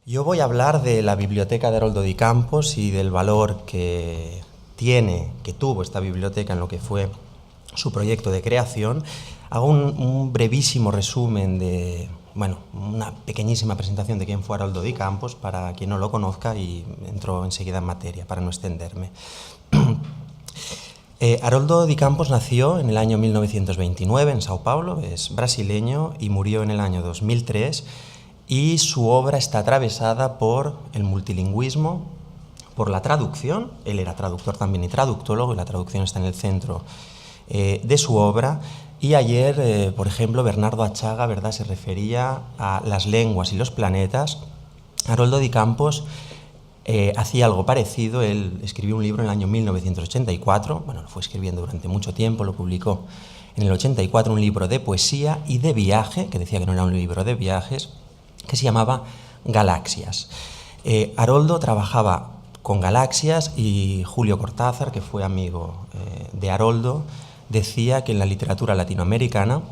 Yo voy a hablar de la biblioteca de Haroldo Di Campos y del valor que tuvo esta biblioteca en lo que fue su proyecto de creación. Hago un brevísimo resumen una pequeñísima presentación de quién fue Haroldo Di Campos para quien no lo conozca y entro enseguida en materia para no extenderme. Haroldo Di Campos nació en el año 1929 en Sao Paulo, es brasileño y murió en el año 2003. Y su obra está atravesada por el multilingüismo, por la traducción. Él era traductor también y traductólogo, y la traducción está en el centro de su obra. Y ayer, por ejemplo, Bernardo Achaga, ¿verdad?, se refería a las lenguas y los planetas. Haroldo Di Campos hacía algo parecido. Él escribió un libro en el año 1984, lo fue escribiendo durante mucho tiempo, lo publicó en el 84, un libro de poesía y de viaje, que decía que no era un libro de viajes, que se llamaba Galaxias. Haroldo trabajaba con galaxias y Julio Cortázar, que fue amigo de Haroldo, decía que en la literatura latinoamericana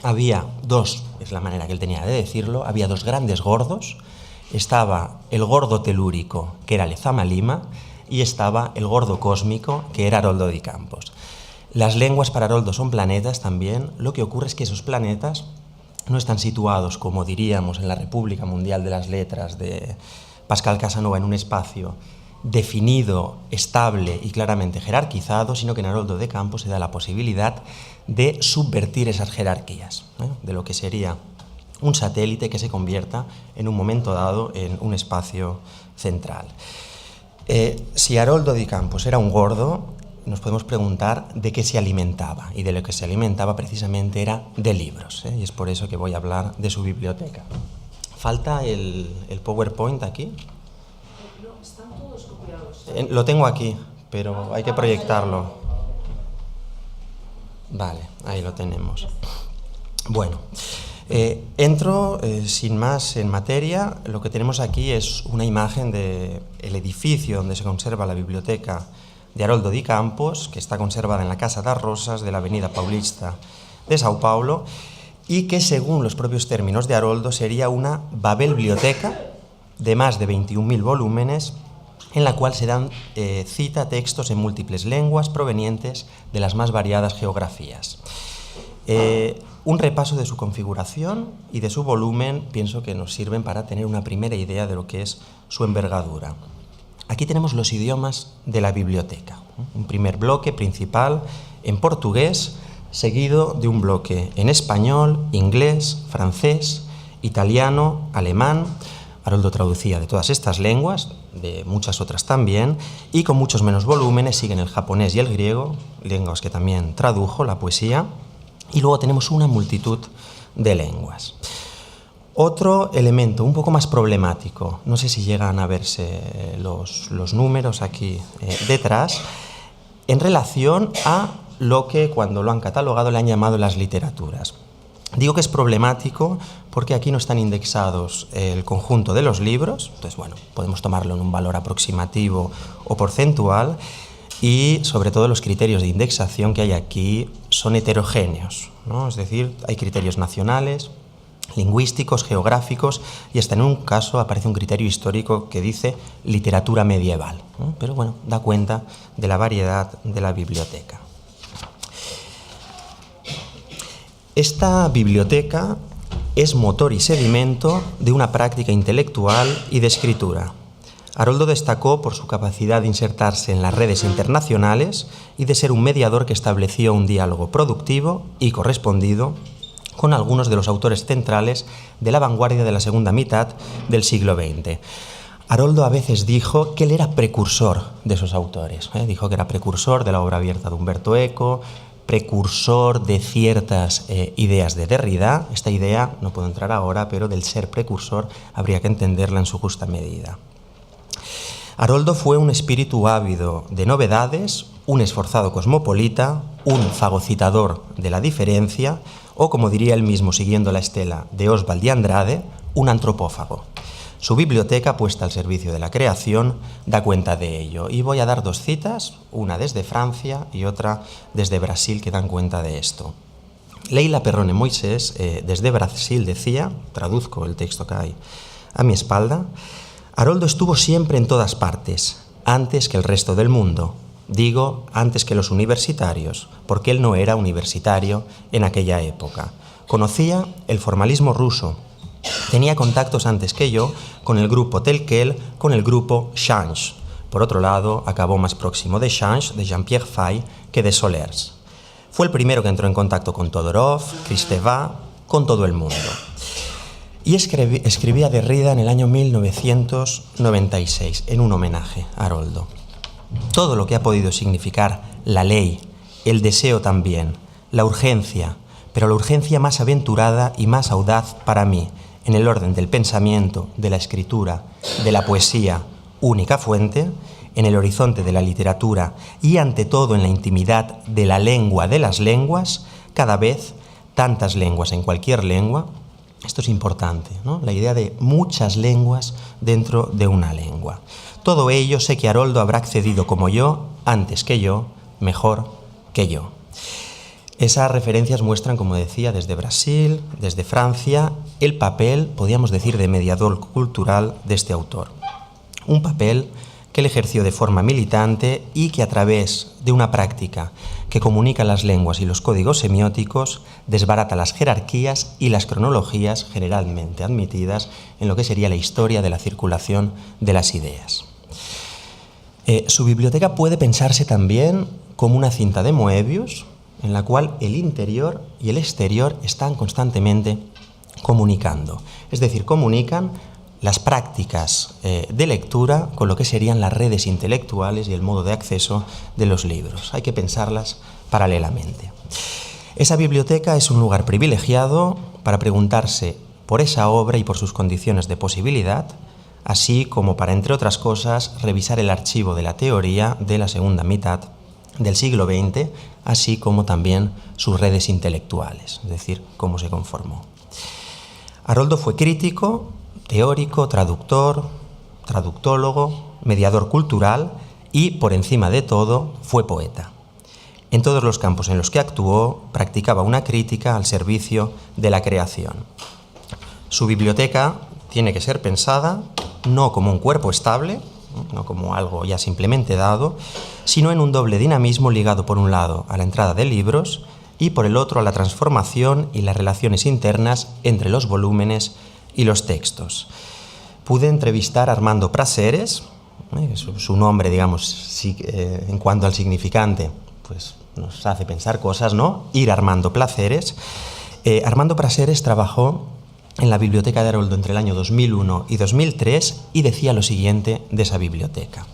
había dos, es la manera que él tenía de decirlo, había dos grandes gordos. Estaba el gordo telúrico, que era Lezama Lima, y estaba el gordo cósmico, que era Haroldo Di Campos. Las lenguas para Haroldo son planetas también. Lo que ocurre es que esos planetas no están situados, como diríamos, en la República Mundial de las Letras de Pascal Casanova, en un espacio definido, estable y claramente jerarquizado, sino que en Haroldo Di Campos se da la posibilidad de subvertir esas jerarquías, de lo que sería un satélite que se convierta en un momento dado en un espacio central. Si Haroldo Di Campos era un gordo, nos podemos preguntar de qué se alimentaba, y de lo que se alimentaba precisamente era de libros, y es por eso que voy a hablar de su biblioteca. ¿Falta el PowerPoint aquí? No, están todos copiados. Lo tengo aquí, pero hay que proyectarlo. Vale, ahí lo tenemos. Bueno, entro sin más en materia. Lo que tenemos aquí es una imagen del edificio donde se conserva la biblioteca de Haroldo Di Campos, que está conservada en la Casa das Rosas de la Avenida Paulista de Sao Paulo, y que, según los propios términos de Haroldo, sería una babelbiblioteca de más de 21.000 volúmenes, en la cual se dan cita a textos en múltiples lenguas provenientes de las más variadas geografías. Un repaso de su configuración y de su volumen pienso que nos sirven para tener una primera idea de lo que es su envergadura. Aquí tenemos los idiomas de la biblioteca. Un primer bloque principal en portugués, seguido de un bloque en español, inglés, francés, italiano, alemán. Haroldo traducía de todas estas lenguas, de muchas otras también, y con muchos menos volúmenes siguen el japonés y el griego, lenguas que también tradujo, la poesía, y luego tenemos una multitud de lenguas. Otro elemento un poco más problemático, no sé si llegan a verse los números aquí detrás, en relación a lo que cuando lo han catalogado le han llamado las literaturas. Digo que es problemático porque aquí no están indexados el conjunto de los libros, entonces podemos tomarlo en un valor aproximativo o porcentual, y sobre todo los criterios de indexación que hay aquí son heterogéneos, ¿no? Es decir, hay criterios nacionales, lingüísticos, geográficos, y hasta en un caso aparece un criterio histórico que dice literatura medieval, ¿no? Pero da cuenta de la variedad de la biblioteca. Esta biblioteca es motor y sedimento de una práctica intelectual y de escritura. Haroldo destacó por su capacidad de insertarse en las redes internacionales y de ser un mediador que estableció un diálogo productivo y correspondido con algunos de los autores centrales de la vanguardia de la segunda mitad del siglo XX. Haroldo a veces dijo que él era precursor de esos autores. Dijo que era precursor de la obra abierta de Umberto Eco, precursor de ciertas ideas de Derrida. Esta idea, no puedo entrar ahora, pero del ser precursor habría que entenderla en su justa medida. Haroldo fue un espíritu ávido de novedades, un esforzado cosmopolita, un fagocitador de la diferencia, o, como diría él mismo siguiendo la estela de Oswald de Andrade, un antropófago. Su biblioteca, puesta al servicio de la creación, da cuenta de ello. Y voy a dar dos citas, una desde Francia y otra desde Brasil, que dan cuenta de esto. Leila Perrone Moisés, desde Brasil, decía, traduzco el texto que hay a mi espalda, Haroldo estuvo siempre en todas partes, antes que el resto del mundo. Digo, antes que los universitarios, porque él no era universitario en aquella época. Conocía el formalismo ruso. Tenía contactos antes que yo con el grupo tel quel, con el grupo Change. Por otro lado, acabó más próximo de Change, de Jean-Pierre Fay, que de Solers. Fue el primero que entró en contacto con Todorov, Kristeva, con todo el mundo. Y escribía Derrida en el año 1996, en un homenaje a Haroldo. Todo lo que ha podido significar la ley, el deseo también, la urgencia, pero la urgencia más aventurada y más audaz para mí, en el orden del pensamiento, de la escritura, de la poesía, única fuente, en el horizonte de la literatura y ante todo en la intimidad de la lengua de las lenguas, cada vez tantas lenguas en cualquier lengua. Esto es importante, ¿no? La idea de muchas lenguas dentro de una lengua. Todo ello sé que Haroldo habrá accedido como yo, antes que yo, mejor que yo. Esas referencias muestran, como decía, desde Brasil, desde Francia, el papel, podríamos decir, de mediador cultural de este autor. Un papel que él ejerció de forma militante y que a través de una práctica que comunica las lenguas y los códigos semióticos desbarata las jerarquías y las cronologías generalmente admitidas en lo que sería la historia de la circulación de las ideas. Su biblioteca puede pensarse también como una cinta de Moebius, en la cual el interior y el exterior están constantemente comunicando. Es decir, comunican las prácticas de lectura con lo que serían las redes intelectuales y el modo de acceso de los libros. Hay que pensarlas paralelamente. Esa biblioteca es un lugar privilegiado para preguntarse por esa obra y por sus condiciones de posibilidad, así como para, entre otras cosas, revisar el archivo de la teoría de la segunda mitad del siglo XX, así como también sus redes intelectuales, es decir, cómo se conformó. Haroldo fue crítico, teórico, traductor, traductólogo, mediador cultural y, por encima de todo, fue poeta. En todos los campos en los que actuó, practicaba una crítica al servicio de la creación. Su biblioteca tiene que ser pensada no como un cuerpo estable, no como algo ya simplemente dado, sino en un doble dinamismo ligado por un lado a la entrada de libros y por el otro a la transformación y las relaciones internas entre los volúmenes y los textos. Pude entrevistar a Armando Prazeres, su nombre, digamos, en cuanto al significante, pues nos hace pensar cosas, ¿no? Ir Armando Prazeres. Armando Prazeres trabajó en la biblioteca de Haroldo entre el año 2001 y 2003 y decía lo siguiente de esa biblioteca.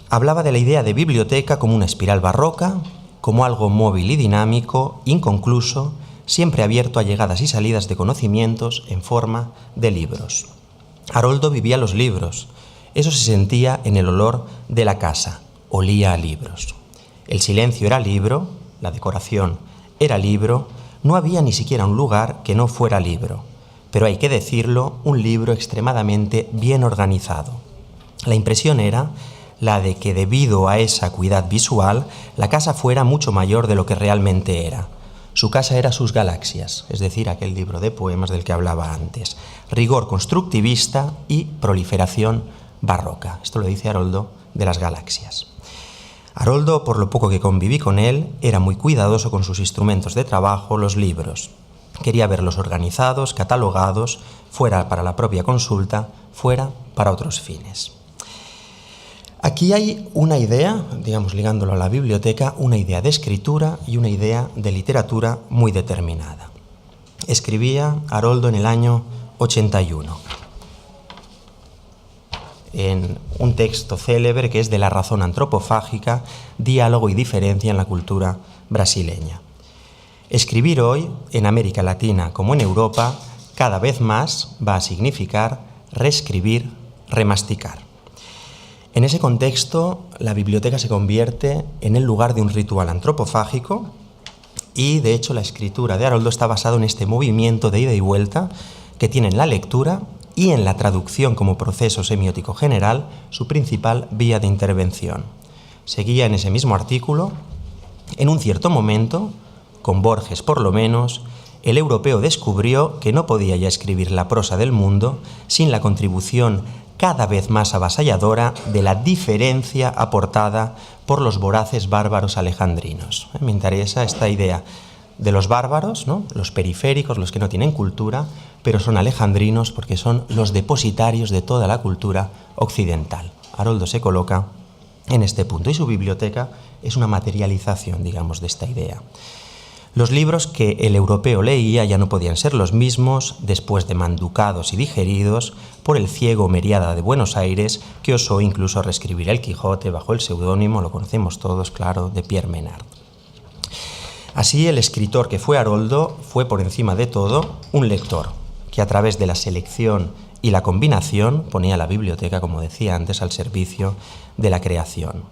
Hablaba de la idea de biblioteca como una espiral barroca, como algo móvil y dinámico, inconcluso, siempre abierto a llegadas y salidas de conocimientos en forma de libros. Haroldo vivía los libros. Eso se sentía en el olor de la casa. Olía a libros. El silencio era libro, la decoración era libro, no había ni siquiera un lugar que no fuera libro. Pero hay que decirlo, un libro extremadamente bien organizado. La impresión era la de que debido a esa acuidad visual, la casa fuera mucho mayor de lo que realmente era. Su casa era sus galaxias, es decir, aquel libro de poemas del que hablaba antes. Rigor constructivista y proliferación barroca. Esto lo dice Haroldo de las galaxias. Haroldo, por lo poco que conviví con él, era muy cuidadoso con sus instrumentos de trabajo, los libros. Quería verlos organizados, catalogados, fuera para la propia consulta, fuera para otros fines. Aquí hay una idea, digamos ligándolo a la biblioteca, una idea de escritura y una idea de literatura muy determinada. Escribía Haroldo en el año 81, en un texto célebre que es de la razón antropofágica, diálogo y diferencia en la cultura brasileña. Escribir hoy, en América Latina como en Europa, cada vez más va a significar reescribir, remasticar. En ese contexto, la biblioteca se convierte en el lugar de un ritual antropofágico y, de hecho, la escritura de Haroldo está basada en este movimiento de ida y vuelta que tiene en la lectura y en la traducción como proceso semiótico general su principal vía de intervención. Seguía en ese mismo artículo, en un cierto momento, con Borges por lo menos, el europeo descubrió que no podía ya escribir la prosa del mundo sin la contribución cada vez más avasalladora de la diferencia aportada por los voraces bárbaros alejandrinos. Me interesa esta idea de los bárbaros, ¿no? Los periféricos, los que no tienen cultura, pero son alejandrinos porque son los depositarios de toda la cultura occidental. Haroldo se coloca en este punto y su biblioteca es una materialización, digamos, de esta idea. Los libros que el europeo leía ya no podían ser los mismos después de manducados y digeridos por el ciego Meriada de Buenos Aires, que osó incluso reescribir el Quijote bajo el seudónimo, lo conocemos todos, claro, de Pierre Menard. Así, el escritor que fue Haroldo fue, por encima de todo, un lector, que a través de la selección y la combinación ponía la biblioteca, como decía antes, al servicio de la creación.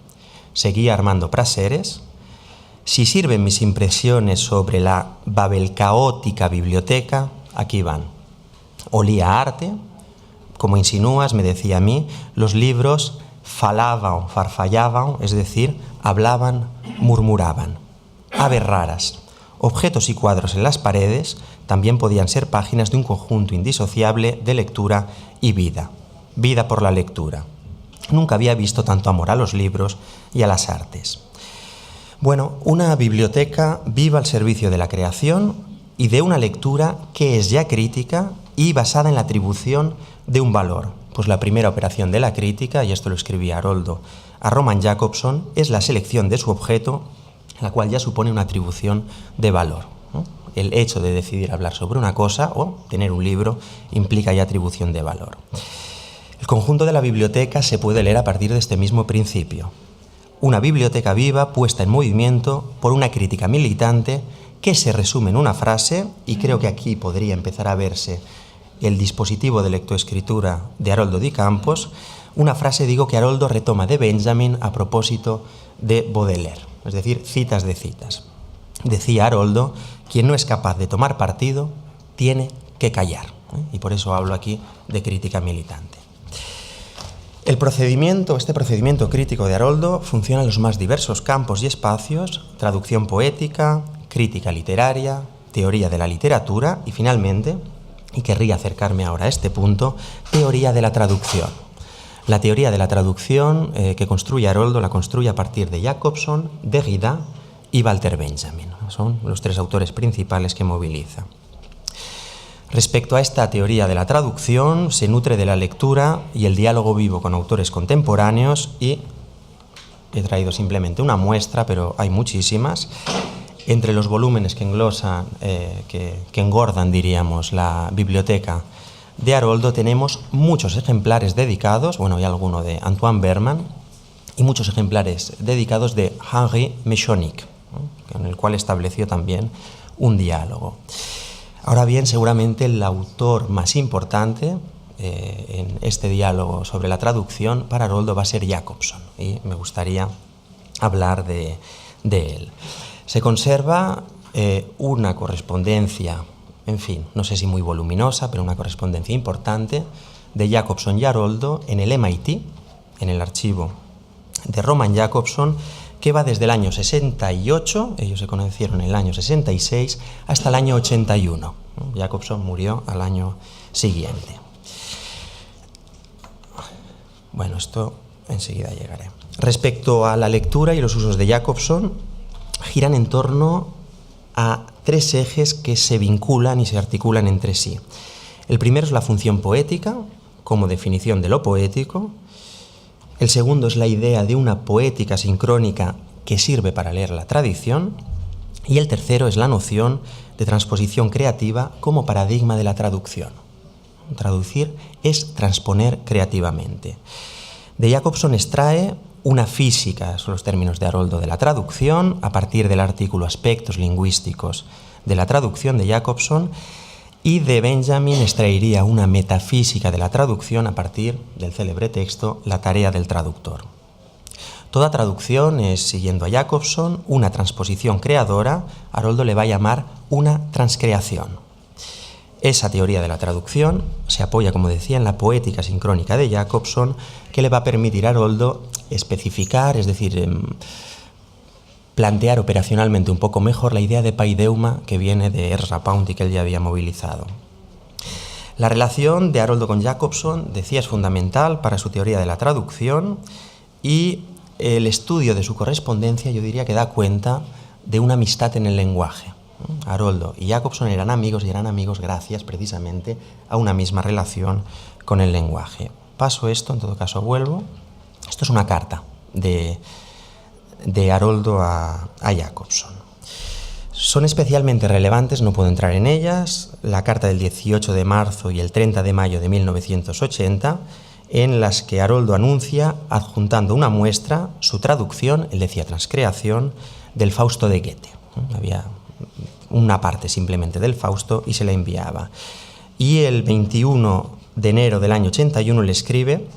Seguía Armando Prazeres. Si sirven mis impresiones sobre la babelcaótica biblioteca, aquí van. Olía a arte, como insinúas, me decía a mí, los libros falaban, farfallaban, es decir, hablaban, murmuraban. Aves raras, objetos y cuadros en las paredes también podían ser páginas de un conjunto indisociable de lectura y vida. Vida por la lectura. Nunca había visto tanto amor a los libros y a las artes. Bueno, una biblioteca viva al servicio de la creación y de una lectura que es ya crítica y basada en la atribución de un valor. Pues la primera operación de la crítica, y esto lo escribía Haroldo a Roman Jakobson, es la selección de su objeto, la cual ya supone una atribución de valor, ¿no? El hecho de decidir hablar sobre una cosa o tener un libro implica ya atribución de valor. El conjunto de la biblioteca se puede leer a partir de este mismo principio. Una biblioteca viva puesta en movimiento por una crítica militante que se resume en una frase, y creo que aquí podría empezar a verse el dispositivo de lectoescritura de Haroldo di Campos, una frase, digo, que Haroldo retoma de Benjamin a propósito de Baudelaire, es decir, citas de citas. Decía Haroldo, quien no es capaz de tomar partido, tiene que callar, y por eso hablo aquí de crítica militante. Este procedimiento crítico de Haroldo funciona en los más diversos campos y espacios: traducción poética, crítica literaria, teoría de la literatura y, finalmente, y querría acercarme ahora a este punto, teoría de la traducción. La teoría de la traducción que construye Haroldo la construye a partir de Jakobson, Derrida y Walter Benjamin. Son los tres autores principales que moviliza. Respecto a esta teoría de la traducción, se nutre de la lectura y el diálogo vivo con autores contemporáneos, y he traído simplemente una muestra, pero hay muchísimas. Entre los volúmenes que englosan, que engordan, diríamos, la biblioteca de Haroldo, tenemos muchos ejemplares dedicados, bueno, hay alguno de Antoine Berman, y muchos ejemplares dedicados de Henri Mechonic, ¿no?, con el cual estableció también un diálogo. Ahora bien, seguramente el autor más importante en este diálogo sobre la traducción para Haroldo va a ser Jakobson, y me gustaría hablar de él. Se conserva una correspondencia, en fin, no sé si muy voluminosa, pero una correspondencia importante de Jakobson y Haroldo en el MIT, en el archivo de Roman Jakobson, que va desde el año 68, ellos se conocieron en el año 66, hasta el año 81. Jakobson murió al año siguiente. Bueno, esto enseguida llegaré. Respecto a la lectura y los usos de Jakobson, giran en torno a tres ejes que se vinculan y se articulan entre sí. El primero es la función poética, como definición de lo poético. El segundo es la idea de una poética sincrónica que sirve para leer la tradición. Y el tercero es la noción de transposición creativa como paradigma de la traducción. Traducir es transponer creativamente. De Jakobson extrae una física, son los términos de Haroldo, de la traducción, a partir del artículo Aspectos lingüísticos de la traducción de Jakobson, y de Benjamin extraería una metafísica de la traducción a partir del célebre texto La tarea del traductor. Toda traducción es, siguiendo a Jakobson, una transposición creadora. Haroldo le va a llamar una transcreación. Esa teoría de la traducción se apoya, como decía, en la poética sincrónica de Jakobson, que le va a permitir a Haroldo especificar, es decir, plantear operacionalmente un poco mejor la idea de paideuma que viene de Ezra Pound y que él ya había movilizado. La relación de Haroldo con Jacobson, decía, es fundamental para su teoría de la traducción, y el estudio de su correspondencia yo diría que da cuenta de una amistad en el lenguaje. Haroldo y Jacobson eran amigos, y eran amigos gracias precisamente a una misma relación con el lenguaje. Paso esto, en todo caso vuelvo. Esto es una carta de Haroldo a Jacobson. Son especialmente relevantes, no puedo entrar en ellas, la carta del 18 de marzo y el 30 de mayo de 1980, en las que Haroldo anuncia, adjuntando una muestra, su traducción, él decía transcreación, del Fausto de Goethe. Había una parte simplemente del Fausto y se la enviaba. Y el 21 de enero del año 81 le escribe: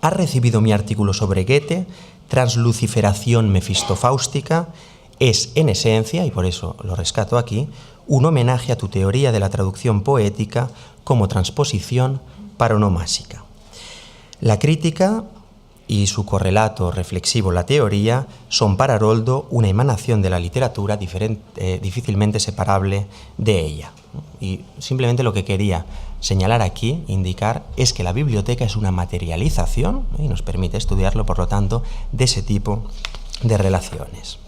«¿Has recibido mi artículo sobre Goethe, Transluciferación mefistofáustica? Es, en esencia, y por eso lo rescato aquí, un homenaje a tu teoría de la traducción poética como transposición paronomásica». La crítica y su correlato reflexivo, la teoría, son para Haroldo una emanación de la literatura difícilmente separable de ella. Y simplemente lo que quería señalar aquí, indicar, es que la biblioteca es una materialización, y nos permite estudiarlo, por lo tanto, de ese tipo de relaciones.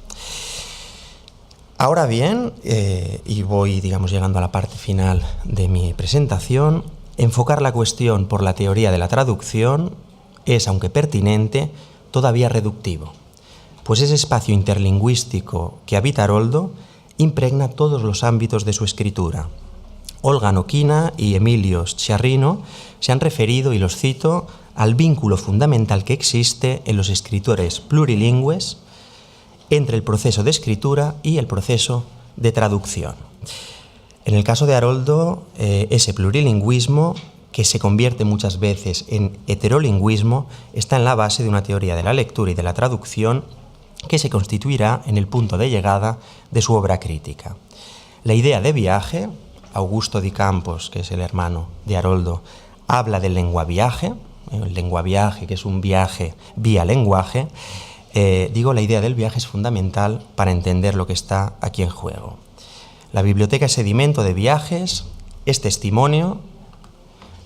Ahora bien, y voy, digamos, llegando a la parte final de mi presentación, enfocar la cuestión por la teoría de la traducción es, aunque pertinente, todavía reductivo, pues ese espacio interlingüístico que habita Haroldo impregna todos los ámbitos de su escritura. Olga Noquina y Emilio Sciarrino se han referido, y los cito, al vínculo fundamental que existe en los escritores plurilingües entre el proceso de escritura y el proceso de traducción. En el caso de Haroldo, ese plurilingüismo, que se convierte muchas veces en heterolingüismo, está en la base de una teoría de la lectura y de la traducción que se constituirá en el punto de llegada de su obra crítica. La idea de viaje, Augusto Di Campos, que es el hermano de Haroldo, habla del lenguaviaje, el lenguaviaje, que es un viaje vía lenguaje. La idea del viaje es fundamental para entender lo que está aquí en juego. La biblioteca es sedimento de viajes, es testimonio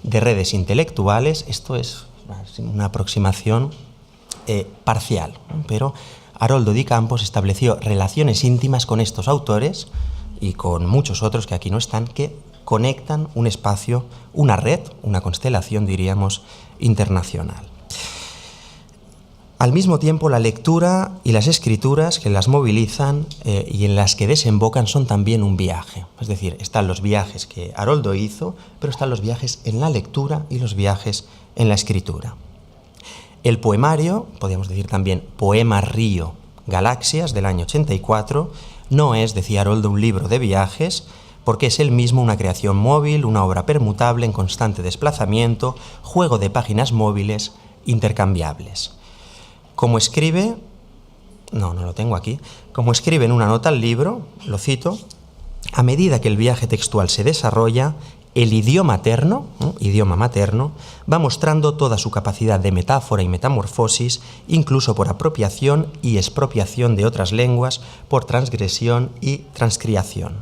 de redes intelectuales. Esto es una aproximación parcial, pero Haroldo Di Campos estableció relaciones íntimas con estos autores y con muchos otros que aquí no están, que conectan un espacio, una red, una constelación, diríamos, internacional. Al mismo tiempo, la lectura y las escrituras que las movilizan y en las que desembocan son también un viaje. Es decir, están los viajes que Haroldo hizo, pero están los viajes en la lectura y los viajes en la escritura. El poemario, podríamos decir también Poema Río Galaxias, del año 84, no es, decía Haroldo, un libro de viajes, porque es él mismo una creación móvil, una obra permutable en constante desplazamiento, juego de páginas móviles intercambiables. Como escribe, no lo tengo aquí, como escribe en una nota al libro, lo cito: a medida que el viaje textual se desarrolla, el idioma materno, va mostrando toda su capacidad de metáfora y metamorfosis, incluso por apropiación y expropiación de otras lenguas, por transgresión y transcriación.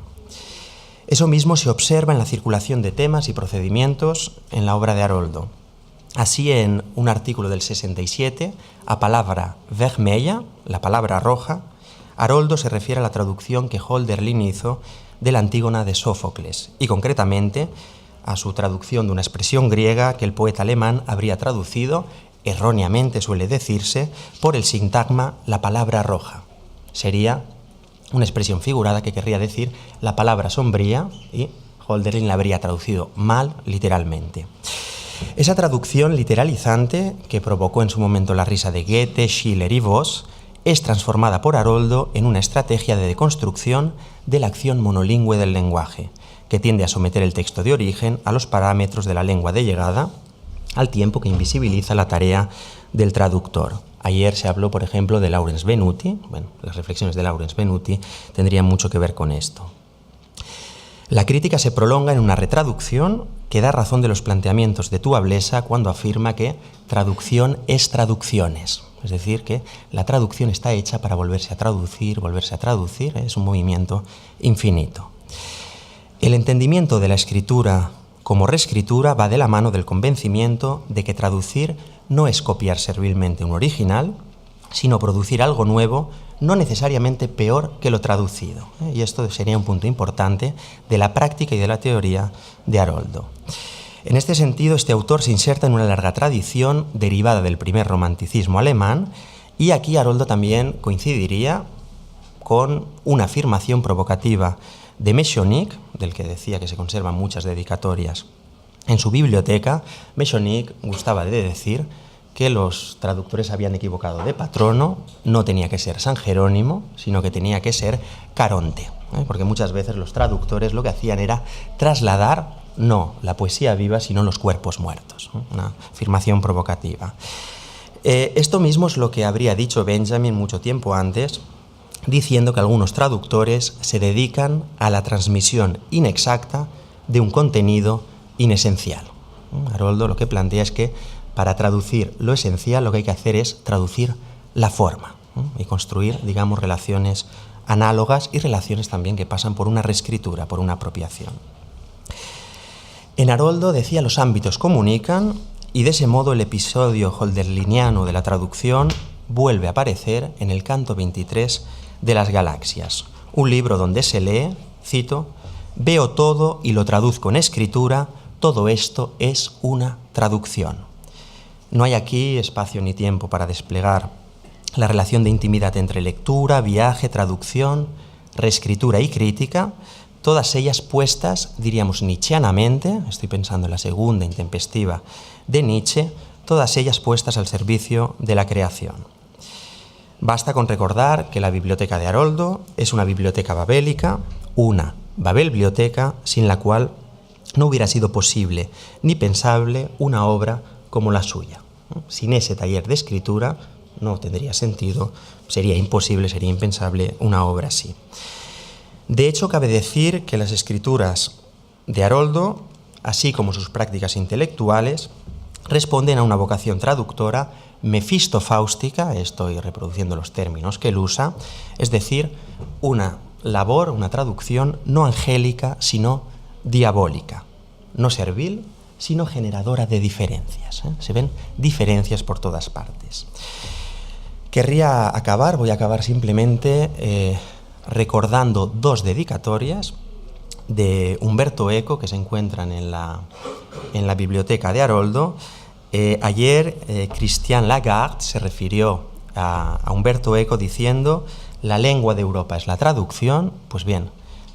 Eso mismo se observa en la circulación de temas y procedimientos en la obra de Haroldo. Así, en un artículo del 67, a palabra vermella, la palabra roja, Haroldo se refiere a la traducción que Hölderlin hizo de la Antígona de Sófocles, y concretamente a su traducción de una expresión griega que el poeta alemán habría traducido, erróneamente suele decirse, por el sintagma la palabra roja. Sería una expresión figurada que querría decir la palabra sombría, y Hölderlin la habría traducido mal, literalmente. Esa traducción literalizante, que provocó en su momento la risa de Goethe, Schiller y Voss, es transformada por Haroldo en una estrategia de deconstrucción de la acción monolingüe del lenguaje, que tiende a someter el texto de origen a los parámetros de la lengua de llegada, al tiempo que invisibiliza la tarea del traductor. Ayer se habló, por ejemplo, de Lawrence Venuti. Bueno, las reflexiones de Lawrence Venuti tendrían mucho que ver con esto. La crítica se prolonga en una retraducción que da razón de los planteamientos de Tuablesa cuando afirma que traducción es traducciones. Es decir, que la traducción está hecha para volverse a traducir, es un movimiento infinito. El entendimiento de la escritura como reescritura va de la mano del convencimiento de que traducir no es copiar servilmente un original, sino producir algo nuevo, no necesariamente peor que lo traducido. Y esto sería un punto importante de la práctica y de la teoría de Haroldo. En este sentido, este autor se inserta en una larga tradición derivada del primer romanticismo alemán, y aquí Haroldo también coincidiría con una afirmación provocativa de Mechonic, del que decía que se conservan muchas dedicatorias en su biblioteca. Mechonic gustaba de decir que los traductores habían equivocado de patrono, no tenía que ser San Jerónimo, sino que tenía que ser Caronte, porque muchas veces los traductores lo que hacían era trasladar no la poesía viva, sino los cuerpos muertos. Una afirmación provocativa. Esto mismo es lo que habría dicho Benjamin mucho tiempo antes, diciendo que algunos traductores se dedican a la transmisión inexacta de un contenido inesencial. Haroldo lo que plantea es que para traducir lo esencial lo que hay que hacer es traducir la forma y construir, digamos, relaciones análogas y relaciones también que pasan por una reescritura, por una apropiación. En Haroldo, decía, los ámbitos comunican, y de ese modo el episodio holderliniano de la traducción vuelve a aparecer en el canto 23 de las Galaxias, un libro donde se lee, cito, «Veo todo y lo traduzco en escritura, todo esto es una traducción». No hay aquí espacio ni tiempo para desplegar la relación de intimidad entre lectura, viaje, traducción, reescritura y crítica, todas ellas puestas, diríamos, nietzscheanamente, estoy pensando en la segunda intempestiva de Nietzsche, todas ellas puestas al servicio de la creación. Basta con recordar que la biblioteca de Haroldo es una biblioteca babélica, una babelblioteca sin la cual no hubiera sido posible ni pensable una obra como la suya. Sin ese taller de escritura no tendría sentido, sería imposible, sería impensable una obra así. De hecho, cabe decir que las escrituras de Haroldo, así como sus prácticas intelectuales, responden a una vocación traductora mefistofáustica, estoy reproduciendo los términos que él usa, es decir, una labor, una traducción no angélica, sino diabólica, no servil, sino generadora de diferencias. Se ven diferencias por todas partes. Voy a acabar simplemente recordando dos dedicatorias de Umberto Eco que se encuentran en la biblioteca de Haroldo. Ayer Christian Lagarde se refirió a Umberto Eco diciendo «La lengua de Europa es la traducción». Pues bien,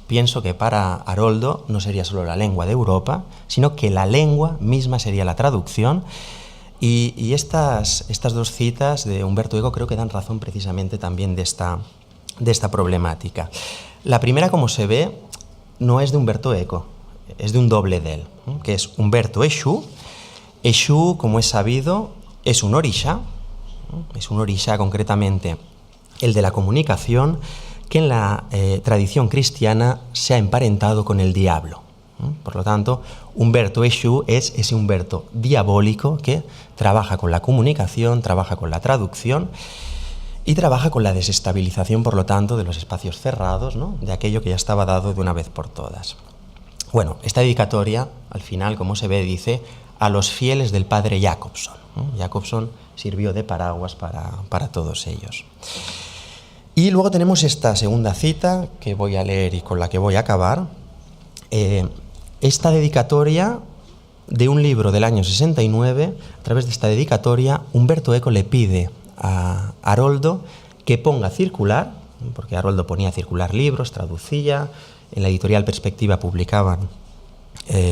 pienso que para Haroldo no sería solo la lengua de Europa, sino que la lengua misma sería la traducción. Y estas dos citas de Umberto Eco creo que dan razón precisamente también de esta problemática. La primera, como se ve, no es de Umberto Eco, es de un doble de él, que es Umberto Eschu. Eschu, como es sabido, es un orisha concretamente el de la comunicación, que en la tradición cristiana se ha emparentado con el diablo. Por lo tanto, Umberto Eschu es ese Umberto diabólico que trabaja con la comunicación, trabaja con la traducción y trabaja con la desestabilización, por lo tanto, de los espacios cerrados, ¿no?, de aquello que ya estaba dado de una vez por todas. Bueno, esta dedicatoria, al final, como se ve, dice «a los fieles del padre Jacobson». Jacobson sirvió de paraguas para todos ellos. Y luego tenemos esta segunda cita que voy a leer y con la que voy a acabar. Esta dedicatoria de un libro del año 69, a través de esta dedicatoria, Umberto Eco le pide a Haroldo que ponga a circular, porque Haroldo ponía a circular libros, traducía, en la editorial Perspectiva publicaban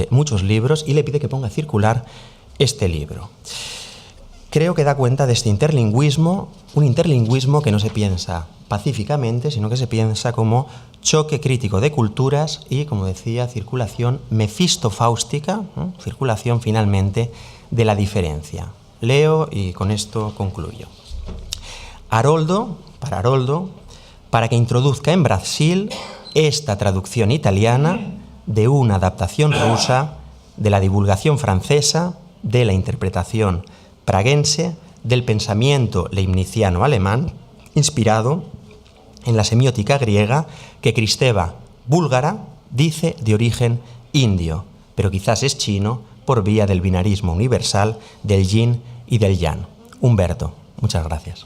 muchos libros, y le pide que ponga a circular este libro. Creo que da cuenta de este interlingüismo, un interlingüismo que no se piensa pacíficamente, sino que se piensa como choque crítico de culturas y, como decía, circulación mefistofáustica, ¿no?, circulación finalmente de la diferencia. Leo y con esto concluyo. Haroldo, para que introduzca en Brasil esta traducción italiana de una adaptación rusa, de la divulgación francesa, de la interpretación praguense, del pensamiento leibniziano alemán, inspirado en la semiótica griega que Kristeva búlgara dice de origen indio, pero quizás es chino por vía del binarismo universal del yin y del yang. Humberto, muchas gracias.